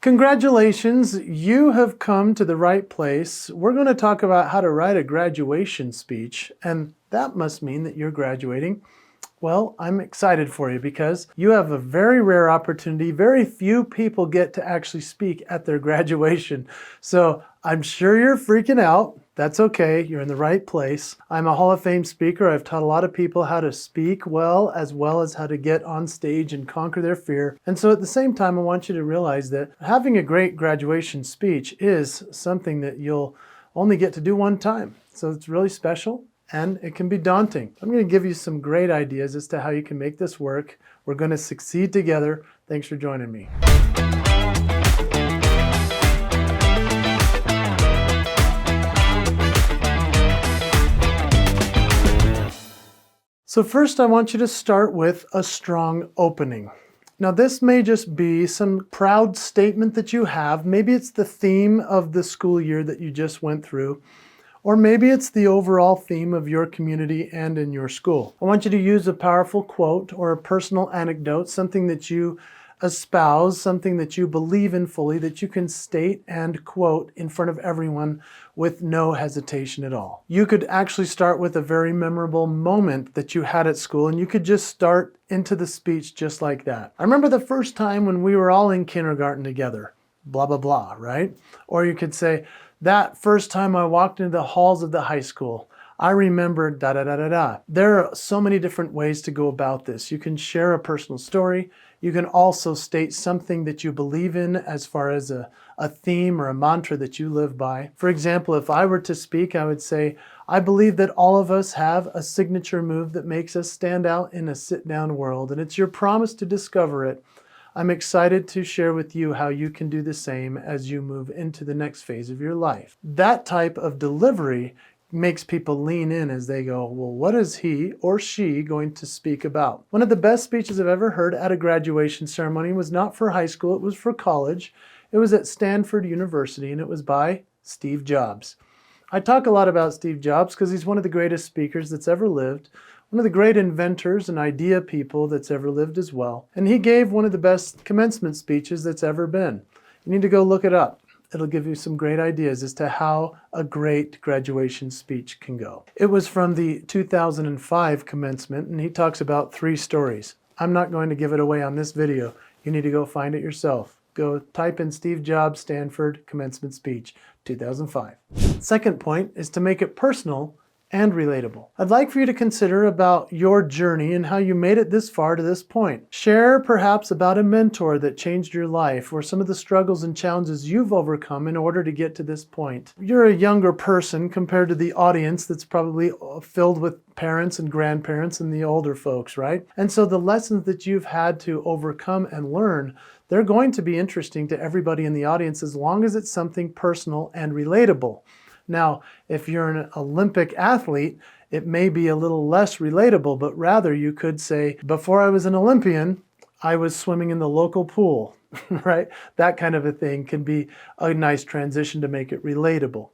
Congratulations, you have come to the right place. We're going to talk about how to write a graduation speech, and that must mean that you're graduating. Well, I'm excited for you because you have a very rare opportunity. Very few people get to actually speak at their graduation. So I'm sure you're freaking out. That's okay, you're in the right place. I'm a Hall of Fame speaker. I've taught a lot of people how to speak well as how to get on stage and conquer their fear. And so at the same time, I want you to realize that having a great graduation speech is something that you'll only get to do one time. So it's really special and it can be daunting. I'm going to give you some great ideas as to how you can make this work. We're going to succeed together. Thanks for joining me. So first I want you to start with a strong opening. Now this may just be some proud statement that you have. Maybe it's the theme of the school year that you just went through, or maybe it's the overall theme of your community and in your school. I want you to use a powerful quote or a personal anecdote, something that you espouse, something that you believe in fully, that you can state and quote in front of everyone with no hesitation at all. You could actually start with a very memorable moment that you had at school, and you could just start into the speech just like that. I remember the first time when we were all in kindergarten together, blah, blah, blah, right? Or you could say, that first time I walked into the halls of the high school, I remember da da da da da. There are so many different ways to go about this. You can share a personal story. You can also state something that you believe in as far as a theme or a mantra that you live by. For example, if I were to speak, I would say, I believe that all of us have a signature move that makes us stand out in a sit-down world, and it's your promise to discover it. I'm excited to share with you how you can do the same as you move into the next phase of your life. That type of delivery makes people lean in as they go, well, what is he or she going to speak about? One of the best speeches I've ever heard at a graduation ceremony was not for high school, it was for college. It was at Stanford University, and it was by Steve Jobs. I talk a lot about Steve Jobs because he's one of the greatest speakers that's ever lived, one of the great inventors and idea people that's ever lived as well. And he gave one of the best commencement speeches that's ever been. You need to go look it up. It'll give you some great ideas as to how a great graduation speech can go. It was from the 2005 commencement, and he talks about 3 stories. I'm not going to give it away on this video. You need to go find it yourself. Go type in Steve Jobs Stanford commencement speech 2005. Second point is to make it personal and relatable. I'd like for you to consider about your journey and how you made it this far to this point. Share perhaps about a mentor that changed your life or some of the struggles and challenges you've overcome in order to get to this point. You're a younger person compared to the audience that's probably filled with parents and grandparents and the older folks, right? And so the lessons that you've had to overcome and learn, they're going to be interesting to everybody in the audience as long as it's something personal and relatable. Now, if you're an Olympic athlete, it may be a little less relatable, but rather you could say, before I was an Olympian, I was swimming in the local pool, right? That kind of a thing can be a nice transition to make it relatable.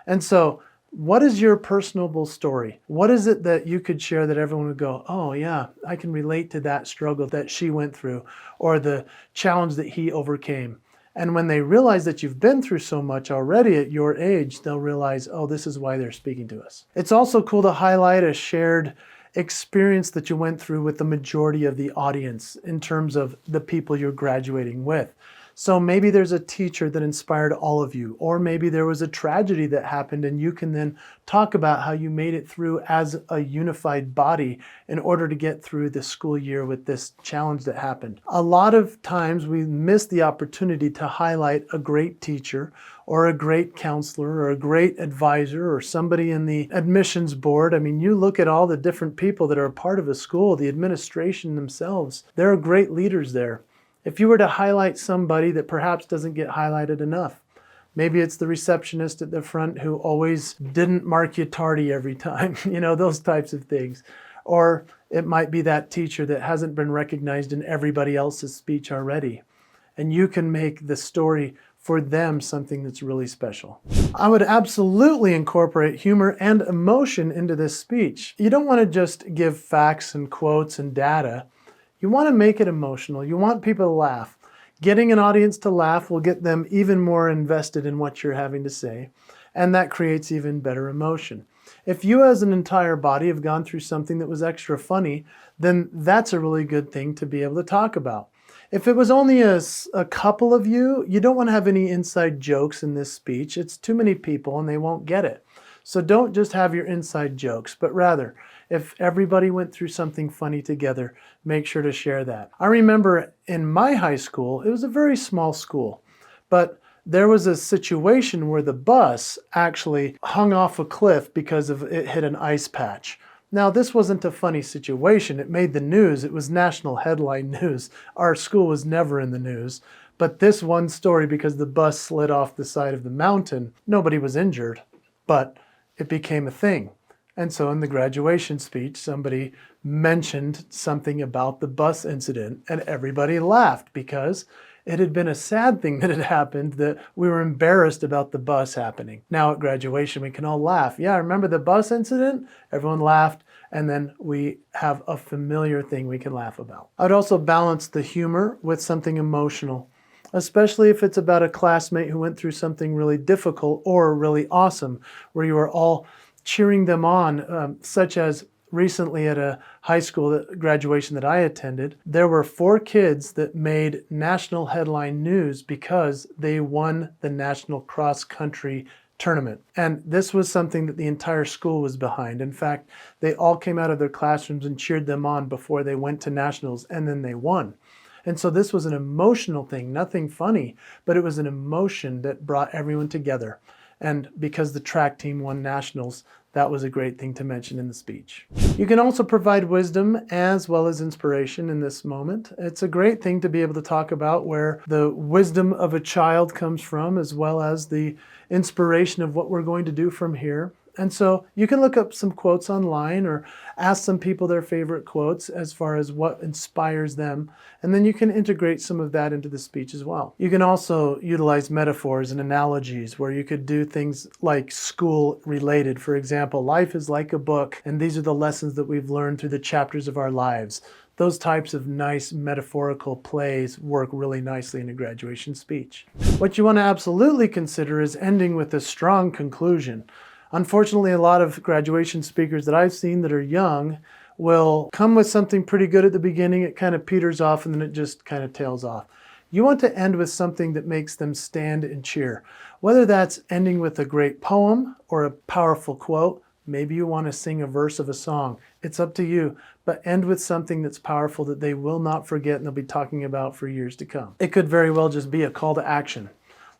And so, what is your personable story? What is it that you could share that everyone would go, oh yeah, I can relate to that struggle that she went through, or the challenge that he overcame? And when they realize that you've been through so much already at your age, they'll realize, oh, this is why they're speaking to us. It's also cool to highlight a shared experience that you went through with the majority of the audience in terms of the people you're graduating with. So maybe there's a teacher that inspired all of you, or maybe there was a tragedy that happened and you can then talk about how you made it through as a unified body in order to get through the school year with this challenge that happened. A lot of times we miss the opportunity to highlight a great teacher or a great counselor or a great advisor or somebody in the admissions board. I mean, you look at all the different people that are a part of a school, the administration themselves, there are great leaders there. If you were to highlight somebody that perhaps doesn't get highlighted enough, maybe it's the receptionist at the front who always didn't mark you tardy every time, you know, those types of things. Or it might be that teacher that hasn't been recognized in everybody else's speech already. And you can make the story for them something that's really special. I would absolutely incorporate humor and emotion into this speech. You don't want to just give facts and quotes and data. You want to make it emotional. You want people to laugh. Getting an audience to laugh will get them even more invested in what you're having to say, and that creates even better emotion. If you as an entire body have gone through something that was extra funny, then that's a really good thing to be able to talk about. If it was only a couple of you, you don't want to have any inside jokes in this speech. It's too many people and they won't get it. So don't just have your inside jokes, but rather, if everybody went through something funny together, make sure to share that. I remember in my high school, it was a very small school, but there was a situation where the bus actually hung off a cliff because of it hit an ice patch. Now, this wasn't a funny situation. It made the news. It was national headline news. Our school was never in the news. But this one story, because the bus slid off the side of the mountain, nobody was injured, but it became a thing. And so in the graduation speech, somebody mentioned something about the bus incident, and everybody laughed because it had been a sad thing that had happened, that we were embarrassed about the bus happening. Now at graduation, we can all laugh. Yeah, remember the bus incident? Everyone laughed, and then we have a familiar thing we can laugh about. I'd also balance the humor with something emotional, especially if it's about a classmate who went through something really difficult or really awesome, where you are all cheering them on, such as recently at a high school graduation that I attended, there were 4 kids that made national headline news because they won the national cross-country tournament. And this was something that the entire school was behind. In fact, they all came out of their classrooms and cheered them on before they went to nationals, and then they won. And so this was an emotional thing, nothing funny, but it was an emotion that brought everyone together. And because the track team won nationals, that was a great thing to mention in the speech. You can also provide wisdom as well as inspiration in this moment. It's a great thing to be able to talk about where the wisdom of a child comes from, as well as the inspiration of what we're going to do from here. And so you can look up some quotes online or ask some people their favorite quotes as far as what inspires them. And then you can integrate some of that into the speech as well. You can also utilize metaphors and analogies where you could do things like school related. For example, life is like a book, and these are the lessons that we've learned through the chapters of our lives. Those types of nice metaphorical plays work really nicely in a graduation speech. What you want to absolutely consider is ending with a strong conclusion. Unfortunately, a lot of graduation speakers that I've seen that are young will come with something pretty good at the beginning. It kind of peters off and then it just kind of tails off. You want to end with something that makes them stand and cheer. Whether that's ending with a great poem or a powerful quote, maybe you want to sing a verse of a song. It's up to you, but end with something that's powerful that they will not forget and they'll be talking about for years to come. It could very well just be a call to action.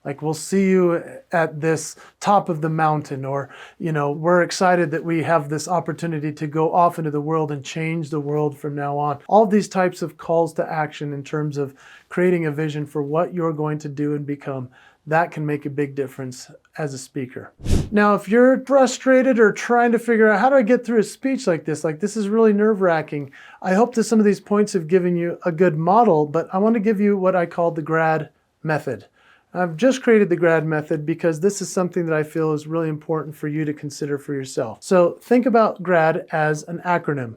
Like, we'll see you at this top of the mountain, or, we're excited that we have this opportunity to go off into the world and change the world from now on. All these types of calls to action in terms of creating a vision for what you're going to do and become, that can make a big difference as a speaker. Now, if you're frustrated or trying to figure out how do I get through a speech like this is really nerve-wracking, I hope that some of these points have given you a good model, but I want to give you what I call the GRAD method. I've just created the GRAD method because this is something that I feel is really important for you to consider for yourself. So think about GRAD as an acronym,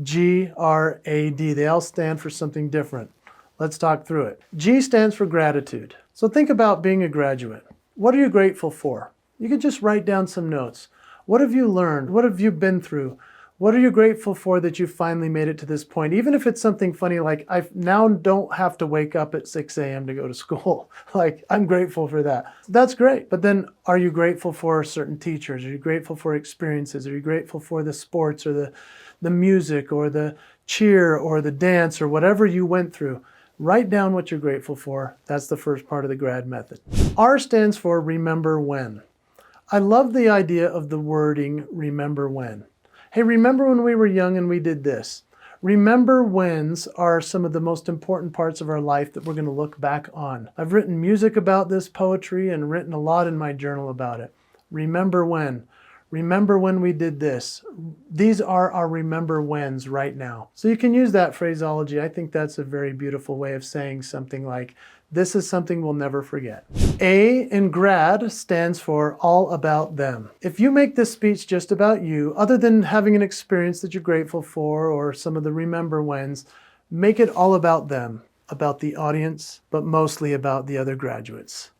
G-R-A-D. They all stand for something different. Let's talk through it. G stands for gratitude. So think about being a graduate. What are you grateful for? You could just write down some notes. What have you learned? What have you been through? What are you grateful for that you finally made it to this point? Even if it's something funny like I now don't have to wake up at 6 a.m. to go to school. Like, I'm grateful for that. That's great. But then are you grateful for certain teachers? Are you grateful for experiences? Are you grateful for the sports or the music or the cheer or the dance or whatever you went through? Write down what you're grateful for. That's the first part of the GRAD method. R stands for remember when. I love the idea of the wording remember when. Hey, remember when we were young and we did this? Remember whens are some of the most important parts of our life that we're going to look back on. I've written music about this, poetry, and written a lot in my journal about it. Remember when. Remember when we did this. These are our remember whens right now. So you can use that phraseology. I think that's a very beautiful way of saying something like, this is something we'll never forget. A in GRAD stands for all about them. If you make this speech just about you, other than having an experience that you're grateful for or some of the remember whens, make it all about them. about the audience, but mostly about the other graduates.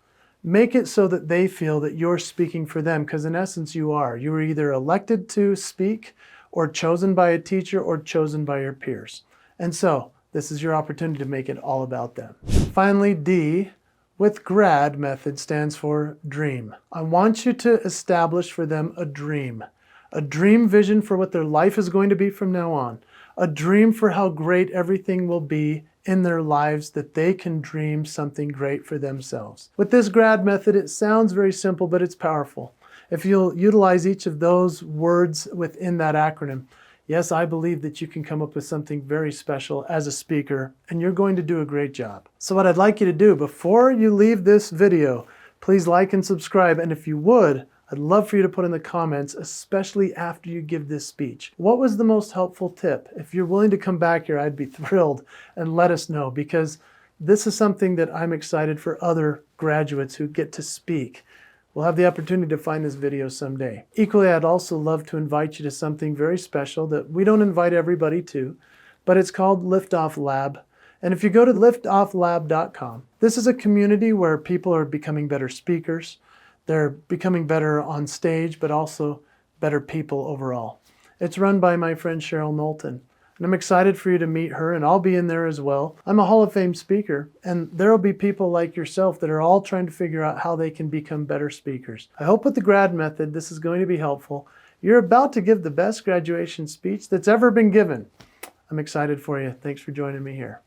Make it so that they feel that you're speaking for them, because in essence you are. You were either elected to speak or chosen by a teacher or chosen by your peers. And so this is your opportunity to make it all about them. Finally, D, with GRAD method, stands for dream. I want you to establish for them a dream vision for what their life is going to be from now on, a dream for how great everything will be in their lives, that they can dream something great for themselves. With this GRAD method, it sounds very simple, but it's powerful. If you'll utilize each of those words within that acronym, yes, I believe that you can come up with something very special as a speaker, and you're going to do a great job. So what I'd like you to do before you leave this video, please like and subscribe, and if you would, I'd love for you to put in the comments, especially after you give this speech, what was the most helpful tip? If you're willing to come back here, I'd be thrilled, and let us know, because this is something that I'm excited for other graduates who get to speak. We'll have the opportunity to find this video someday. Equally, I'd also love to invite you to something very special that we don't invite everybody to, but it's called Liftoff Lab. And if you go to liftofflab.com, this is a community where people are becoming better speakers. They're becoming better on stage, but also better people overall. It's run by my friend Cheryl Knowlton, and I'm excited for you to meet her, and I'll be in there as well. I'm a Hall of Fame speaker, and there'll be people like yourself that are all trying to figure out how they can become better speakers. I hope with the GRAD method, this is going to be helpful. You're about to give the best graduation speech that's ever been given. I'm excited for you. Thanks for joining me here.